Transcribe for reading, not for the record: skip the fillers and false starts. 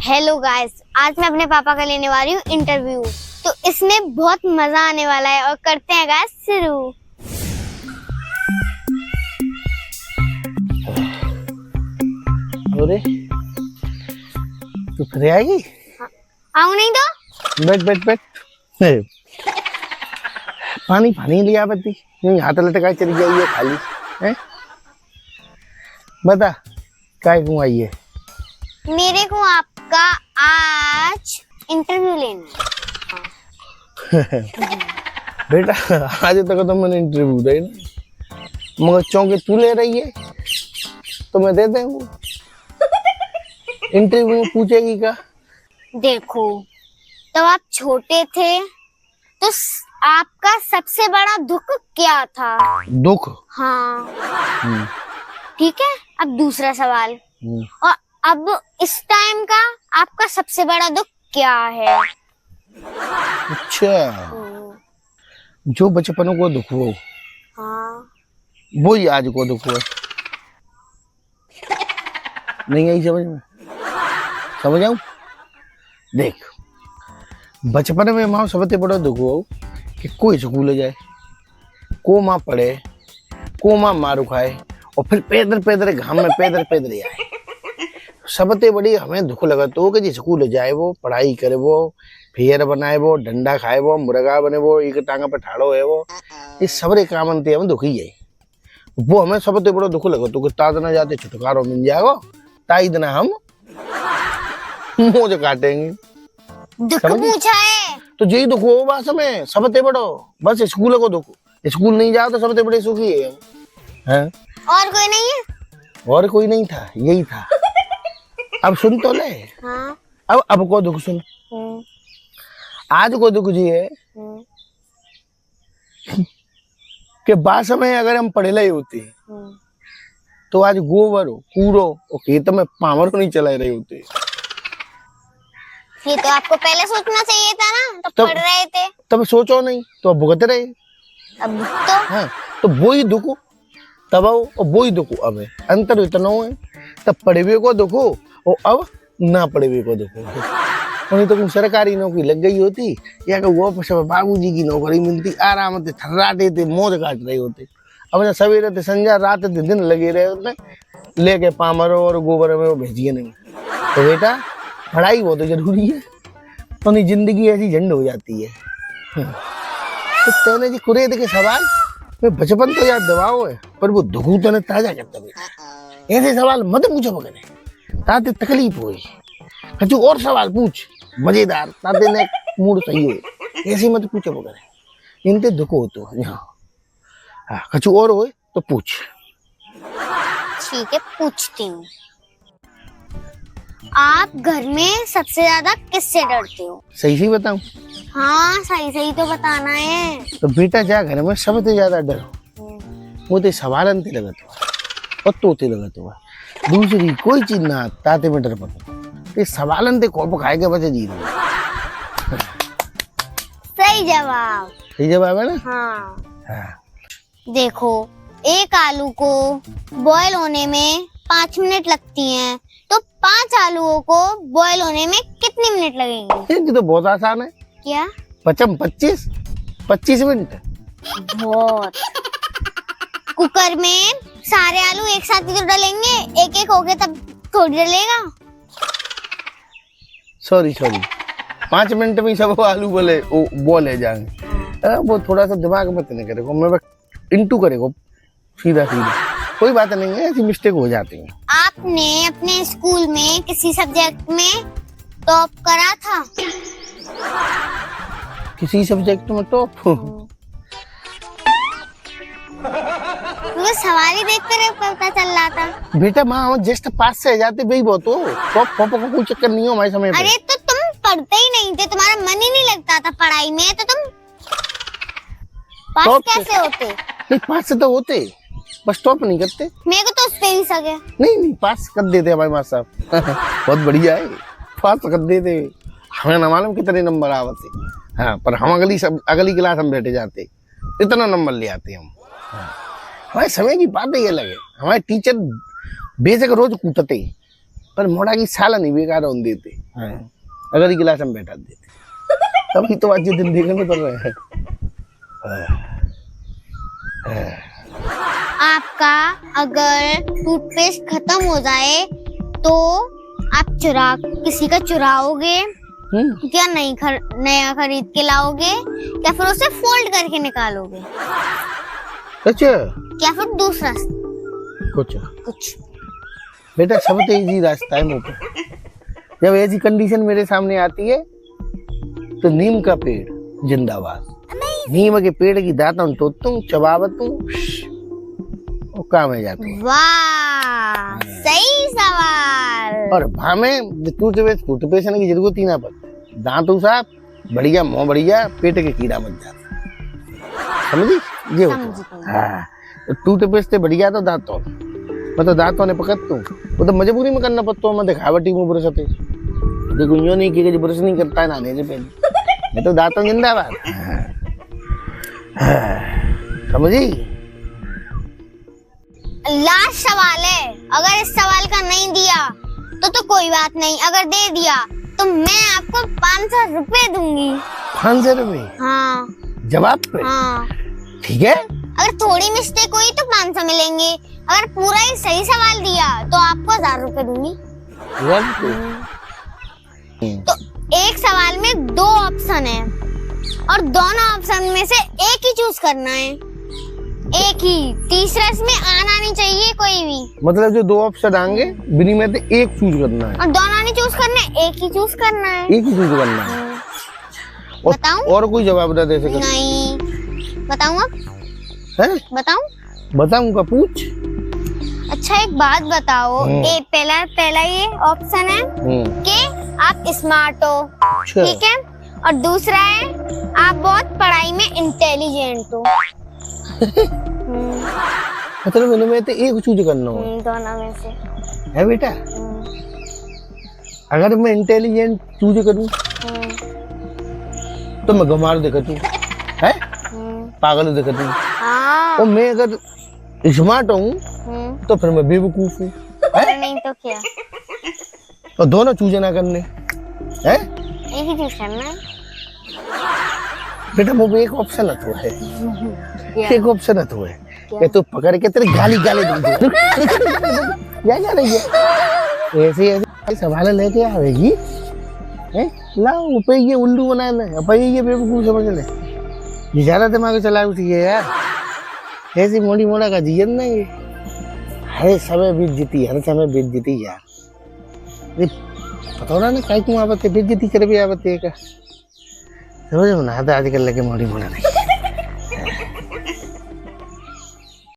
Hello guys, आज मैं अपने पापा का लेने वाली हूँ इंटरव्यू। तो इसमें बहुत मजा आने वाला है और करते हैं गाइस शुरू। अरे तू फिर आएगी? आऊँ नहीं तो? बैठ बैठ बैठ। पानी पानी लिया बत्ती नहीं, हाथ लटका चली गई है खाली है। बता काय क्यों आई है? मेरे को आपका आज इंटरव्यू लेना है। बेटा आज तक तो मैंने इंटरव्यू दे ना, मगर चौंके तू ले रही है तो मैं दे दूँ। इंटरव्यू में पूछेगी क्या? देखो, तब आप छोटे थे तो आपका सबसे बड़ा दुख क्या था? दुख? हाँ ठीक है। अब दूसरा सवाल, और अब इस टाइम का आपका सबसे बड़ा दुख क्या है? अच्छा, जो बचपनों को दुख हो हाँ, वो ही आज को दुख हो। नहीं आई समझ में? समझ आऊं? देख, बचपन में माँ सबसे बड़ा दुख हो कि कोई स्कूल जाए, को माँ पढ़े, को माँ मारू खाए और फिर पैदल पैदल घाम में पैदल पैदल आए। सबसे बड़ी हमें दुख लगा तो कि जी स्कूल जाए वो, पढ़ाई करे वो, फेर बनाए वो, डंडा खाए वो, मुर्गा बने वो, एक टांगा पे ठाड़ो है वो, ये सबरे काम अंते हम दुखी है। वो हमें सबसे बड़ा दुख लगा तो कि तादना जाते छुटकारो मिल जाएगा, ताई दिन हम मौज काटेंगे। दुख पूछा है तो यही दुख हो बस में सबसे बड़ो, बस स्कूल को दुख। स्कूल नहीं जाओ तो सबसे बड़े सुखी है हैं? और कोई नहीं है? और कोई नहीं था, यही था। अब सुन तो ले। हाँ। अब को दुख सुन। आज को दुख जी है कि बास में अगर हम पढ़े लाई होते तो आज गोबर हो, कूड़ो और खेत में पामर नहीं चला रहे होते। ये तो आपको पहले सोचना चाहिए था ना, तब पढ़ रहे थे। तब सोचो नहीं तो अब भुगत रहे। अब तो हाँ, तो वो ही दुख तब आओ और वो ही दुख अब है। अंतर इतना है, तब पढ़े हुए को दुख और अब ना पढ़े हुए को दुख। उन्हें तो सरकारी नौकरी लग गई होती या वो बाबूजी की नौकरी मिलती, आराम से थर्राटे थे, मौज काट रहे होते। अब सवेरे थे संजा, रात थे दिन लगे रहे होते, लेके पामरों और गोबर में वो भेजिए नहीं। तो बेटा पढ़ाई बहुत जरूरी है, तो नहीं जिंदगी ऐसी झंड हो जाती है। तो तेने जी कुरेद के सवाल में बचपन तो याद दबाओ है, पर वो दुखू तो ने ताजा करता बेटा। ऐसे सवाल मत पूछो बगने, ताते तकलीफ होई। कछु और सवाल पूछ मजेदार, ताते ने मूड सही हो। ऐसे मत पूछो बगने, इनते दुख हो तो यहाँ। हाँ, कछु और हो तो पूछ। ठीक है, पूछती हूँ। आप घर में सबसे ज्यादा किससे डरते हो? सही सही बताऊं? हाँ, सही सही तो बताना है। तो बेटा जा घर में सबसे ज्यादा डर वो तो सवाल अंत लगत हुआ और तोते लगत हुआ। दूसरी कोई चीज ना ताते में डर पड़ता, ये सवाल अंत कौप खाएगा बचे जी रहे। सही जवाब। सही जवाब है ना? हाँ। हाँ। देखो, एक आलू को बॉयल होने में 5 मिनट लगती हैं, तो 5 आलूओं को बॉयल होने में कितने मिनट लगेंगे? ये तो बहुत आसान है। क्या? 25 मिनट। बहुत। कुकर में सारे आलू एक साथ ही तो डलेंगे, एक एक होके तब थोड़ी डलेगा। सॉरी 5 मिनट में सब आलू बोले बॉल है जाएंगे। वो थोड़ा सा दिमाग मत नहीं करेगा, मैं इंटू करेगा सीधा सीधा। कोई बात नहीं है, ऐसी मिस्टेक हो जाती है। आपने अपने स्कूल में किसी सब्जेक्ट में टॉप करा था? किसी सब्जेक्ट में टॉप? मुझे सवाल ही देखकर पता चल रहा था। बेटा माँ जस्ट पास से जाते भाई बहुत हो, टॉप पॉप का कोई चक्कर नहीं हो हमारे समय पे। अरे तो तुम पढ़ते ही नहीं थे, तुम्हारा मन ही नहीं लगता था पढ़ाई में, तो तुम पास कैसे होते? नहीं पास से तो होते, बस टॉप नहीं करते। मेरे को तो उस पे ही सके। नहीं पास कर देते हमारे माँ साहब। बहुत बढ़िया है, पास कर देते। हमें न मालूम कितने नंबर आवते। हाँ, पर हम अगली क्लास हम बैठे जाते, इतना नंबर ले आते हम। हाँ। हमारे समय की बात ही अलग है। हमारे टीचर बेशक रोज कूटते पर मोड़ा की साला नहीं बेकार होने देते। हाँ, अगर ये गिलास हम बैठा देते तभी तो आज ये दिन देखने पड़ रहे हैं। आपका अगर टूथपेस्ट खत्म हो जाए तो आप किसी का चुराओगे या नया खरीद के लाओगे या फिर उसे फोल्ड करके निकालोगे? अच्छा, या फिर दूसरा कुछ बेटा सब तो इजी रास्ता है मुझे। जब ऐसी कंडीशन मेरे सामने आती है तो नीम का पेड़ जिंदाबाद। नीम के पेड़ की दातन तोड़ता हूँ, चबावता हूँ और काम है जाता हूँ। वाह, सही सवाल। और हमें टूथपेस्ट की जरूरत ही ना पड़ती। दांतों साफ बढ़िया, मुंह बढ़िया, पेट के कीड़ा मत जाता। समझी? ये हाँ, टूथपेस्ट बढ़िया तो दांतों मैं तो दांतों ने पकड़ता हूँ, वो तो मजबूरी में करना पड़ता है। मैं दिखावटी में ब्रश होते देखो यूँ नहीं कि ब्रश नहीं करता है नहाने से पहले। मैं तो दांतों जिंदाबाद। समझी? लास्ट सवाल है, अगर इस सवाल का नहीं दिया तो कोई बात नहीं, अगर दे दिया तो मैं आपको 500 रुपए दूंगी। 500 रुपए? हाँ। जवाब पे? हाँ। ठीक है, अगर थोड़ी मिस्टेक हुई तो 500 मिलेंगे, अगर पूरा ही सही सवाल दिया तो आपको 1000 रुपए दूंगी। तो एक सवाल में 2 ऑप्शन है और दोनों ऑप्शन में से एक ही चूज करना है, एक ही। तीसरा इसमें आना नहीं चाहिए कोई भी। मतलब जो 2 ऑप्शन आएंगे बिनी में से एक चूज करना है और दोनों नहीं चूज करना है, एक ही चूज करना है। एक ही चूज करना है। बताऊं? और कोई जवाब ना दे सके? नहीं। बताऊंगा? है? बताऊं? बताऊंगा, पूछ। अच्छा एक बात बताओ, पहला ये ऑप्शन है कि आप स्मार्ट हो, ठीक है, और दूसरा है आप बहुत पढ़ाई में इंटेलिजेंट हो। मतलब इनमें तो एक चूज करना हो। दोनों में से है बेटा। अगर मैं इंटेलिजेंट चूज करूं तो मैं गंवार दिखती है, पागल दिखती हूँ। और मैं अगर स्मार्ट हूँ तो फिर मैं बेवकूफ हूँ। नहीं तो क्या? और दोनों चूज ना करने है, एक ही चूज करना है बेटा। वो एक ऑप्शन है तो है, एक ऑप्शन है तो है ये तो पकड़ के तेरे गाली दूंगी। क्या जा रही है? ऐसे सवाल लेके आवेगी, लाओ ऊपर ये उल्लू बना ले, अपन ये बेवकूफ समझ ले। ये ज्यादा दिमाग चला उठी है यार, ऐसी मोड़ी मोड़ा का जीवन ना ये। हर समय बीत जीती, हर समय बीत जीती यार। पता ना ना कहीं क्यों आवत है, बीत जीती कर भी आवत है का समझ में ना आता। आजकल लगे मोड़ी मोड़ा नहीं।